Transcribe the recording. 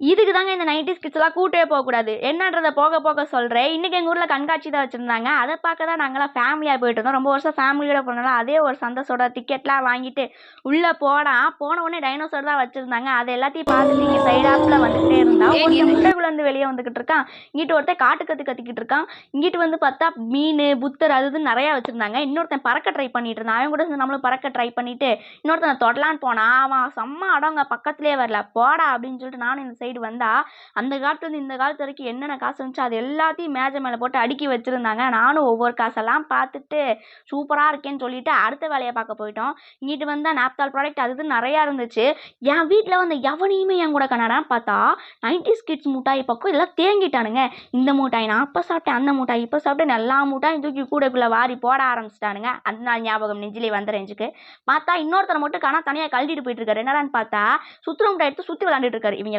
இதுக்கு தாங்க இந்த 90s கிட்ஸ்லாம் கூட்டே போகக்கூடாது. என்னன்றத போக போக சொல்றேன். இன்னைக்கு எங்க ஊர்ல கண்காட்சி தான் வச்சிருந்தாங்க. அத பார்க்க தான் நாங்கலாம் ஃபேமிலியா போயிட்டு இருந்தோம். ரொம்ப வருஷம் ஃபேமிலியோட போனனால அதே ஒரு சந்தோஷத்தோட டிக்கெட்லாம் வாங்கிட்டு உள்ள போன உடனே டைனோசர் தான் வச்சிருந்தாங்க. அது எல்லாத்தையும் பார்த்துட்டு இங்க சைடாப்ல வந்துகிட்டே இருந்தா, ஒருத்தன் முட்டைக்குள்ள இருந்து வெளிய வந்துகிட்டு இருக்கான். இங்கிட்டு ஒருத்தன் காட்டு கத்து கத்திக்கிட்டு இருக்கான். இங்கிட்டு வந்து பார்த்தா மீனு, புத்தர் அது இதுன்னு நெறையா வச்சிருந்தாங்க. இன்னொருத்தன் பறக்க ட்ரை பண்ணிட்டு இருந்தான். அவன் கூட சேர்ந்து நம்மளும் பறக்க ட்ரை பண்ணிட்டு, இன்னொருத்தன தொடலான்னு போனான். அவன் செம்ம அடங்க பக்கத்திலேயே வரல. போடா அப்படின்னு சொல்லிட்டு நானும் இந்த சைடு வந்தா, அந்த காலத்துலேருந்து இந்த காலத்து வரைக்கும் என்னென்ன காசு இருந்துச்சோ அது எல்லாத்தையும் மேஜை மேலே போட்டு அடுக்கி வச்சிருந்தாங்க. நானும் ஒவ்வொரு காசெல்லாம் பார்த்துட்டு சூப்பராக இருக்கேன்னு சொல்லிட்டு அடுத்த வேலையை பார்க்க போயிட்டோம். இங்கிட்டு வந்தால் நாப்தால் ப்ராடக்ட் அது இதுன்னு நிறையா இருந்துச்சு. என் வீட்டில் வந்து எவனையுமே என் கூட கனடான்னு பார்த்தா 90s கிட்ஸ் மிட்டாய் பக்கம் எல்லாம் தேங்கிட்டானுங்க. இந்த மூட்டாய் நான் அப்போ சாப்பிட்டேன், அந்த மூட்டாய் இப்போ சாப்பிட்டேன், எல்லா மூட்டாயும் தூக்கி கூடைக்குள்ளே வாரி போட ஆரம்பிச்சிட்டானுங்க. அந்த நாள் ஞாபகம் நெஞ்சிலே வந்த ரேஞ்சுக்கு. பார்த்தா இன்னொருத்தரை மட்டும் காணா தனியாக கழட்டிட்டு போயிட்டு இருக்காரு. என்னடான்னு பார்த்தா சுத்துற முட்டாய் எடுத்து சுற்றி விளாண்டுட்டு இருக்காரு. இவங்க